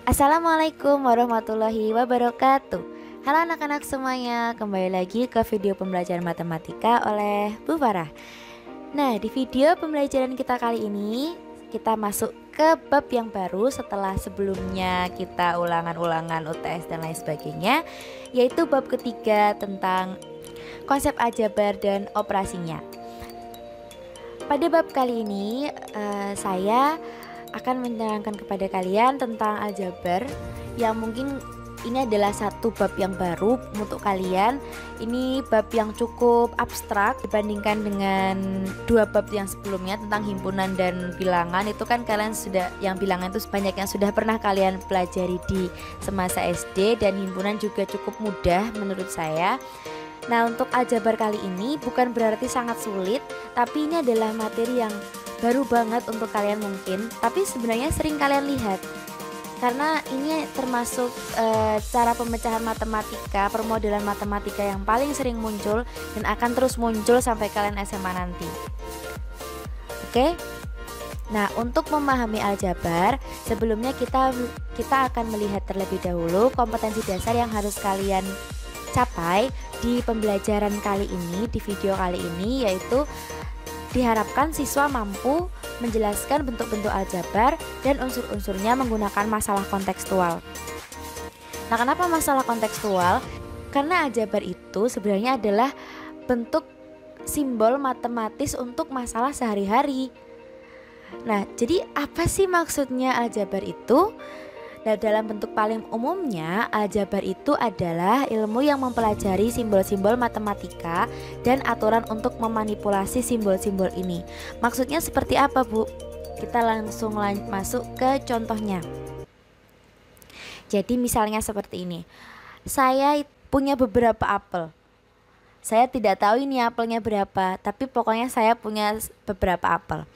Assalamualaikum warahmatullahi wabarakatuh. Halo anak-anak semuanya, kembali lagi ke video pembelajaran matematika oleh Bu Farah. Nah, di video pembelajaran kita kali ini kita masuk ke bab yang baru setelah sebelumnya kita ulangan-ulangan UTS dan lain sebagainya, yaitu bab ketiga tentang konsep aljabar dan operasinya. Pada bab kali ini saya akan menerangkan kepada kalian tentang aljabar yang mungkin ini adalah satu bab yang baru untuk kalian. Ini bab yang cukup abstrak dibandingkan dengan dua bab yang sebelumnya tentang himpunan dan bilangan. Itu kan kalian sudah, yang bilangan itu sebanyak yang sudah pernah kalian pelajari di semasa SD, dan himpunan juga cukup mudah menurut saya. Nah, untuk aljabar kali ini bukan berarti sangat sulit, tapi ini adalah materi yang baru banget untuk kalian mungkin, tapi sebenarnya sering kalian lihat. Karena ini termasuk cara pemecahan matematika, permodelan matematika yang paling sering muncul dan akan terus muncul sampai kalian SMA nanti. Oke? Nah, untuk memahami aljabar, sebelumnya kita akan melihat terlebih dahulu kompetensi dasar yang harus kalian capai di pembelajaran kali ini, di video kali ini, yaitu diharapkan siswa mampu menjelaskan bentuk-bentuk aljabar dan unsur-unsurnya menggunakan masalah kontekstual. Nah, kenapa masalah kontekstual? Karena aljabar itu sebenarnya adalah bentuk simbol matematis untuk masalah sehari-hari. Nah, jadi apa sih maksudnya aljabar itu? Nah, dalam bentuk paling umumnya, aljabar itu adalah ilmu yang mempelajari simbol-simbol matematika dan aturan untuk memanipulasi simbol-simbol ini. Maksudnya seperti apa, Bu? Kita langsung masuk ke contohnya. Jadi misalnya seperti ini. Saya punya beberapa apel. Saya tidak tahu ini apelnya berapa, tapi pokoknya saya punya beberapa apel.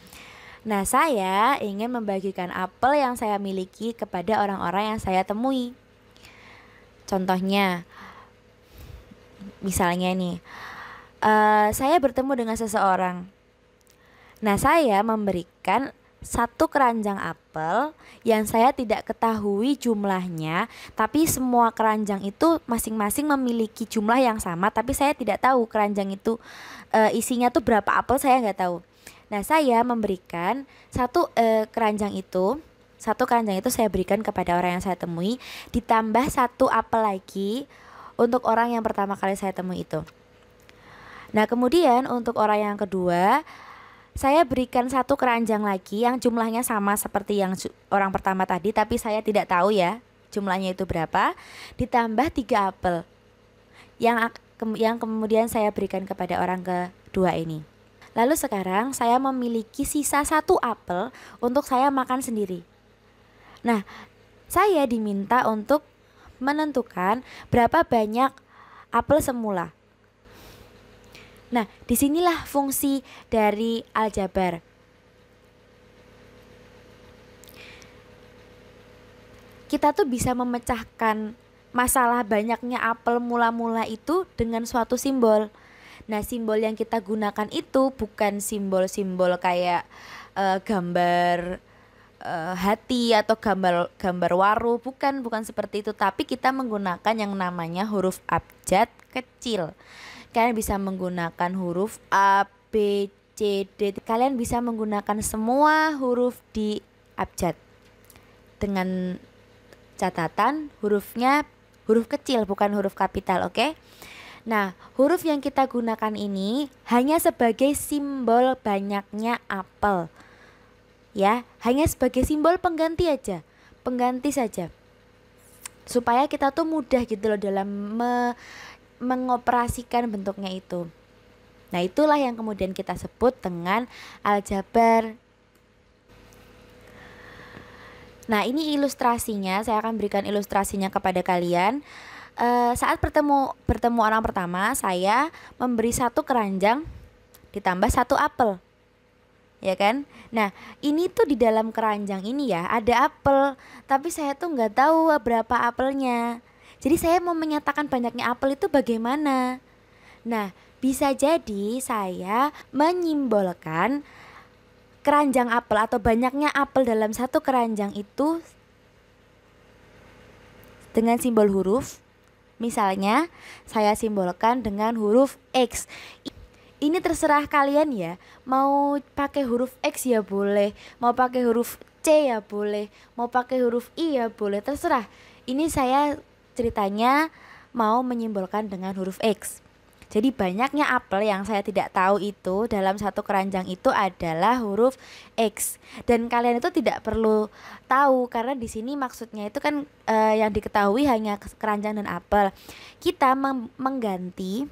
Nah, saya ingin membagikan apel yang saya miliki kepada orang-orang yang saya temui. Contohnya, misalnya nih, saya bertemu dengan seseorang. Nah, saya memberikan satu keranjang apel yang saya tidak ketahui jumlahnya, tapi semua keranjang itu masing-masing memiliki jumlah yang sama, tapi saya tidak tahu keranjang itu isinya tuh berapa apel, saya nggak tahu. Nah, saya memberikan satu keranjang itu saya berikan kepada orang yang saya temui, ditambah satu apel lagi untuk orang yang pertama kali saya temui itu. Nah, kemudian untuk orang yang kedua, saya berikan satu keranjang lagi yang jumlahnya sama seperti yang orang pertama tadi, tapi saya tidak tahu ya jumlahnya itu berapa, ditambah 3 apel yang kemudian saya berikan kepada orang kedua ini. Lalu sekarang saya memiliki sisa satu apel untuk saya makan sendiri. Nah, saya diminta untuk menentukan berapa banyak apel semula. Nah, disinilah fungsi dari aljabar. Kita tuh bisa memecahkan masalah banyaknya apel mula-mula itu dengan suatu simbol. Nah, simbol yang kita gunakan itu bukan simbol-simbol kayak gambar hati atau gambar waru, bukan seperti itu, tapi kita menggunakan yang namanya huruf abjad kecil. Kalian bisa menggunakan huruf A, B, C, D. Kalian bisa menggunakan semua huruf di abjad dengan catatan hurufnya huruf kecil, bukan huruf kapital, oke? Nah, huruf yang kita gunakan ini hanya sebagai simbol banyaknya apel. Ya, hanya sebagai simbol pengganti aja. Pengganti saja. Supaya kita tuh mudah gitu loh dalam mengoperasikan bentuknya itu. Nah, itulah yang kemudian kita sebut dengan aljabar. Nah, ini ilustrasinya, saya akan berikan ilustrasinya kepada kalian. Saat bertemu orang pertama, saya memberi satu keranjang ditambah satu apel, ya kan? Nah, ini tuh di dalam keranjang ini ya ada apel, tapi saya tuh nggak tahu berapa apelnya. Jadi saya mau menyatakan banyaknya apel itu bagaimana? Nah, bisa jadi saya menyimbolkan keranjang apel atau banyaknya apel dalam satu keranjang itu dengan simbol huruf. Misalnya saya simbolkan dengan huruf X. Ini terserah kalian ya, mau pakai huruf X ya boleh, mau pakai huruf C ya boleh, mau pakai huruf I ya boleh, terserah. Ini saya ceritanya mau menyimbolkan dengan huruf X. Jadi banyaknya apel yang saya tidak tahu itu dalam satu keranjang itu adalah huruf X. Dan kalian itu tidak perlu tahu karena di sini maksudnya itu kan yang diketahui hanya keranjang dan apel. Kita mengganti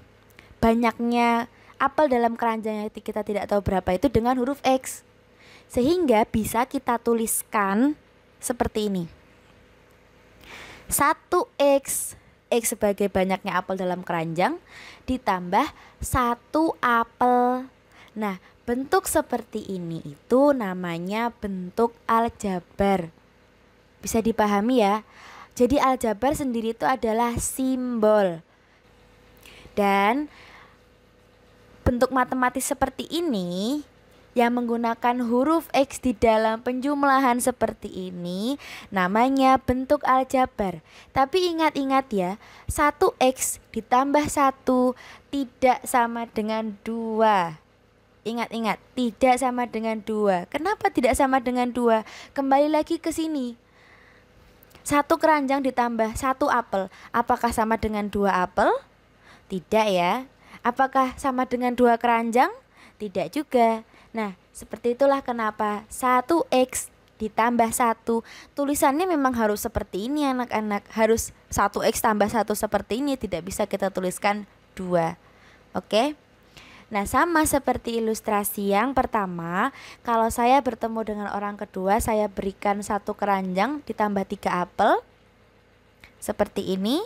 banyaknya apel dalam keranjang yang kita tidak tahu berapa itu dengan huruf X. Sehingga bisa kita tuliskan seperti ini. 1X, X sebagai banyaknya apel dalam keranjang, ditambah 1 apel. Nah, bentuk seperti ini itu namanya bentuk aljabar. Bisa dipahami ya? Jadi aljabar sendiri itu adalah simbol. Dan bentuk matematis seperti ini yang menggunakan huruf X di dalam penjumlahan seperti ini namanya bentuk aljabar. Tapi ingat-ingat ya, 1X ditambah 1 tidak sama dengan 2. Ingat-ingat, tidak sama dengan 2. Kenapa tidak sama dengan 2? Kembali lagi ke sini. 1 keranjang ditambah 1 apel, apakah sama dengan 2 apel? Tidak ya. Apakah sama dengan 2 keranjang? Tidak juga. Nah, seperti itulah kenapa 1X ditambah 1. Tulisannya memang harus seperti ini anak-anak. Harus 1X tambah 1 seperti ini. Tidak bisa kita tuliskan 2. Oke? Nah, sama seperti ilustrasi yang pertama. Kalau saya bertemu dengan orang kedua, saya berikan 1 keranjang ditambah 3 apel. Seperti ini.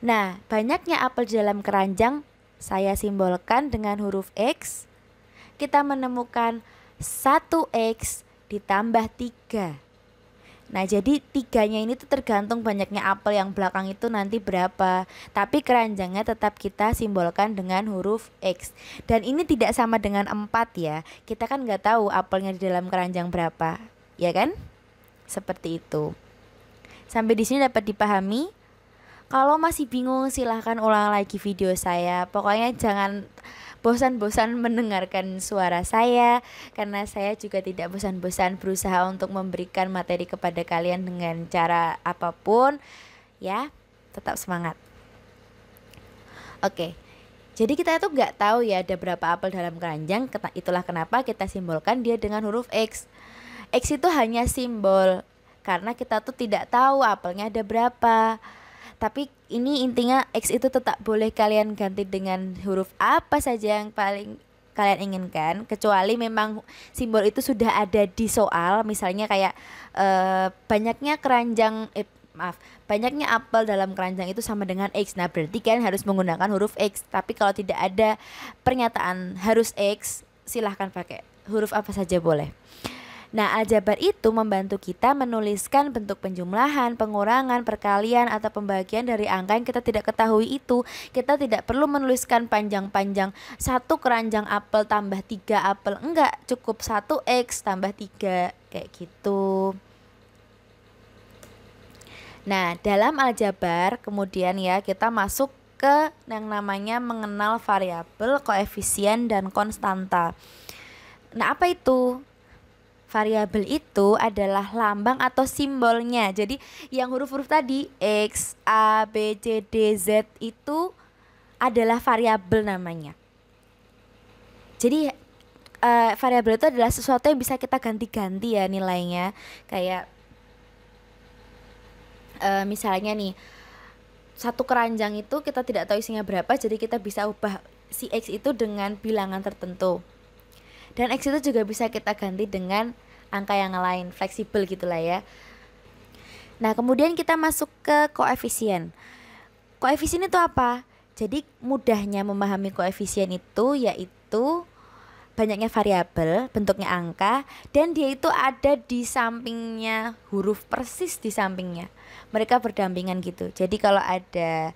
Nah, banyaknya apel di dalam keranjang saya simbolkan dengan huruf X. Kita menemukan 1X ditambah 3. Nah, jadi 3-nya ini tuh tergantung banyaknya apel yang belakang itu nanti berapa. Tapi keranjangnya tetap kita simbolkan dengan huruf X. Dan ini tidak sama dengan 4 ya. Kita kan nggak tahu apelnya di dalam keranjang berapa, ya kan? Seperti itu. Sampai di sini dapat dipahami? Kalau masih bingung silahkan ulang lagi video saya. Pokoknya jangan bosan-bosan mendengarkan suara saya, karena saya juga tidak bosan-bosan berusaha untuk memberikan materi kepada kalian dengan cara apapun. Ya, tetap semangat. Oke, jadi kita itu nggak tahu ya ada berapa apel dalam keranjang. Itulah kenapa kita simbolkan dia dengan huruf X. X itu hanya simbol, karena kita tuh tidak tahu apelnya ada berapa. Tapi ini intinya X itu tetap boleh kalian ganti dengan huruf apa saja yang paling kalian inginkan, kecuali memang simbol itu sudah ada di soal. Misalnya kayak banyaknya apel dalam keranjang itu sama dengan X. Nah, berarti kalian harus menggunakan huruf X. Tapi kalau tidak ada pernyataan harus X, silahkan pakai huruf apa saja boleh. Nah, aljabar itu membantu kita menuliskan bentuk penjumlahan, pengurangan, perkalian, atau pembagian dari angka yang kita tidak ketahui itu. Kita tidak perlu menuliskan panjang-panjang 1 keranjang apel tambah 3 apel. Enggak, cukup 1X tambah 3, kayak gitu. Nah, dalam aljabar kemudian ya kita masuk ke yang namanya mengenal variabel, koefisien, dan konstanta. Nah, apa itu? Variabel itu adalah lambang atau simbolnya. Jadi yang huruf-huruf tadi X, A, B, C, D, Z itu adalah variabel namanya. Jadi variabel itu adalah sesuatu yang bisa kita ganti-ganti ya nilainya. Kayak misalnya nih, 1 keranjang itu kita tidak tahu isinya berapa, jadi kita bisa ubah si X itu dengan bilangan tertentu. Dan X itu juga bisa kita ganti dengan angka yang lain, fleksibel gitulah ya. Nah, kemudian kita masuk ke koefisien. Koefisien itu apa? Jadi mudahnya memahami koefisien itu yaitu banyaknya variabel, bentuknya angka, dan dia itu ada di sampingnya huruf, persis di sampingnya. Mereka berdampingan gitu. Jadi kalau ada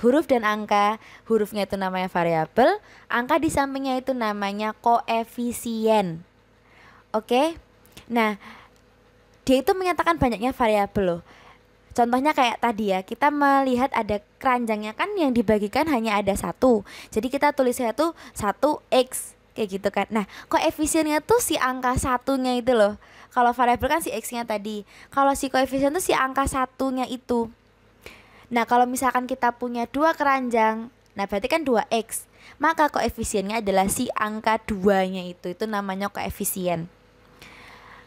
huruf dan angka, hurufnya itu namanya variabel, angka di sampingnya itu namanya koefisien. Oke. Nah, dia itu menyatakan banyaknya variabel loh. Contohnya kayak tadi ya, kita melihat ada keranjangnya kan yang dibagikan hanya ada satu. Jadi kita tulisnya tuh 1x kayak gitu kan. Nah, koefisiennya tuh si angka satunya itu loh. Kalau variabel kan si x-nya tadi. Kalau si koefisien tuh si angka satunya itu. Nah, kalau misalkan kita punya dua keranjang, nah berarti kan 2x. Maka koefisiennya adalah si angka 2-nya itu. Itu namanya koefisien.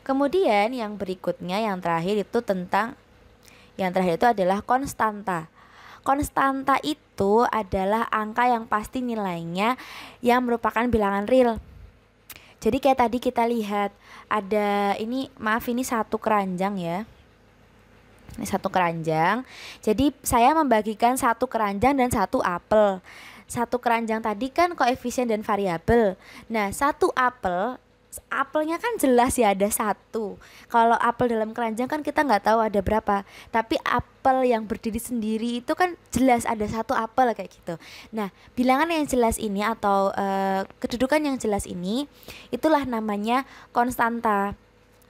Kemudian yang berikutnya, yang terakhir itu adalah konstanta. Konstanta itu adalah angka yang pasti nilainya yang merupakan bilangan real. Jadi kayak tadi kita lihat ada ini satu keranjang ya. Ini satu keranjang. Jadi saya membagikan satu keranjang dan satu apel. Satu keranjang tadi kan koefisien dan variabel. Nah, satu apelnya kan jelas ya ada satu. Kalau apel dalam keranjang kan kita nggak tahu ada berapa. Tapi apel yang berdiri sendiri itu kan jelas ada satu apel kayak gitu. Nah, bilangan yang jelas ini atau kedudukan yang jelas ini itulah namanya konstanta.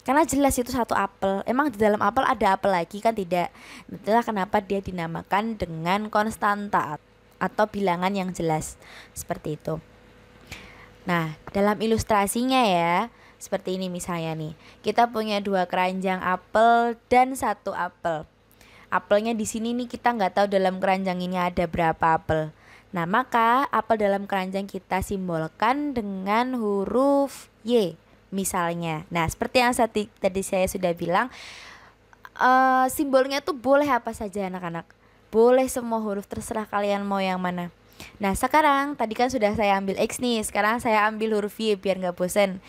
Karena jelas itu satu apel. Emang di dalam apel ada apel lagi kan tidak. Itulah kenapa dia dinamakan dengan konstanta atau bilangan yang jelas. Seperti itu. Nah, dalam ilustrasinya ya, seperti ini misalnya nih. Kita punya dua keranjang apel dan satu apel. Apelnya di sini nih kita nggak tahu dalam keranjang ini ada berapa apel. Nah, maka apel dalam keranjang kita simbolkan dengan huruf Y misalnya. Nah, seperti yang tadi saya sudah bilang, simbolnya tuh boleh apa saja anak-anak. Boleh semua huruf, terserah kalian mau yang mana. Nah, sekarang tadi kan sudah saya ambil X nih. Sekarang saya ambil huruf Y biar nggak bosan.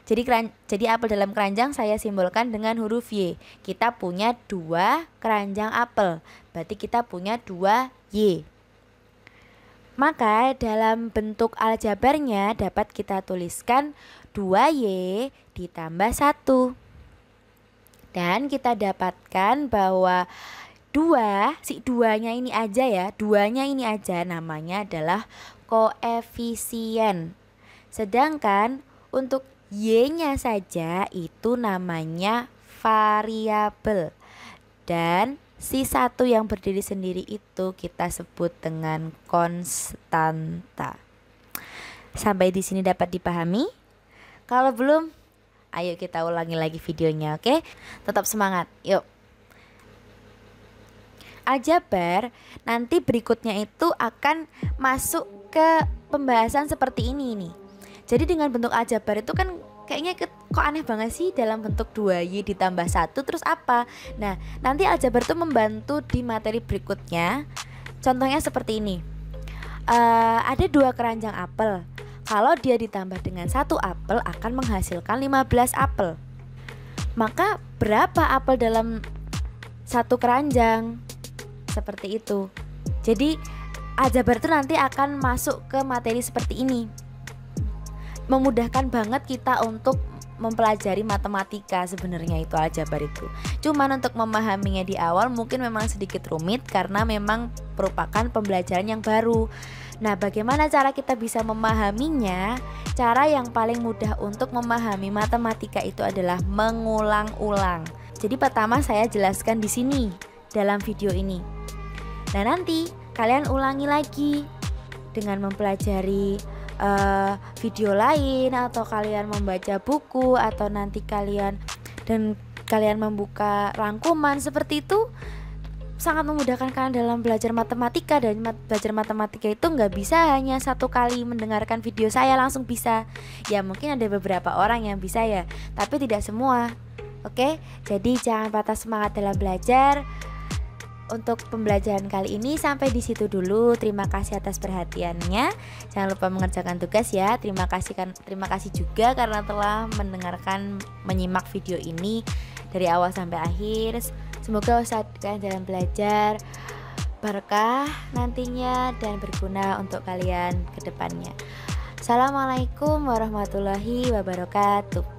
Jadi apel dalam keranjang saya simbolkan dengan huruf Y. Kita punya dua keranjang apel. Berarti kita punya 2 Y. Maka dalam bentuk aljabarnya dapat kita tuliskan 2Y ditambah 1. Dan kita dapatkan bahwa duanya ini aja namanya adalah koefisien. Sedangkan untuk Y-nya saja itu namanya variabel. Dan si satu yang berdiri sendiri itu kita sebut dengan konstanta. Sampai di sini dapat dipahami? Kalau belum, ayo kita ulangi lagi videonya, oke? Tetap semangat, yuk. Aljabar nanti berikutnya itu akan masuk ke pembahasan seperti ini nih. Jadi dengan bentuk aljabar itu kan kayaknya kok aneh banget sih dalam bentuk 2Y ditambah 1 terus apa. Nah, nanti aljabar itu membantu di materi berikutnya. Contohnya seperti ini. Ada 2 keranjang apel. Kalau dia ditambah dengan 1 apel akan menghasilkan 15 apel. Maka berapa apel dalam 1 keranjang? Seperti itu. Jadi aljabar itu nanti akan masuk ke materi seperti ini. Memudahkan banget kita untuk mempelajari matematika sebenarnya itu aljabar itu. Cuman untuk memahaminya di awal mungkin memang sedikit rumit karena memang merupakan pembelajaran yang baru. Nah, bagaimana cara kita bisa memahaminya? Cara yang paling mudah untuk memahami matematika itu adalah mengulang-ulang. Jadi pertama saya jelaskan di sini dalam video ini. Nah, nanti kalian ulangi lagi dengan mempelajari video lain atau kalian membaca buku atau nanti kalian membuka rangkuman seperti itu. Sangat memudahkan kalian dalam belajar matematika. Dan belajar matematika itu nggak bisa hanya satu kali mendengarkan video saya langsung bisa. Ya mungkin ada beberapa orang yang bisa ya, tapi tidak semua. Oke, jadi jangan patah semangat dalam belajar. Untuk pembelajaran kali ini sampai di situ dulu. Terima kasih atas perhatiannya. Jangan lupa mengerjakan tugas ya. Terima kasih juga karena telah menyimak video ini dari awal sampai akhir. Semoga usaha kalian dalam belajar berkah nantinya dan berguna untuk kalian ke depannya. Assalamualaikum warahmatullahi wabarakatuh.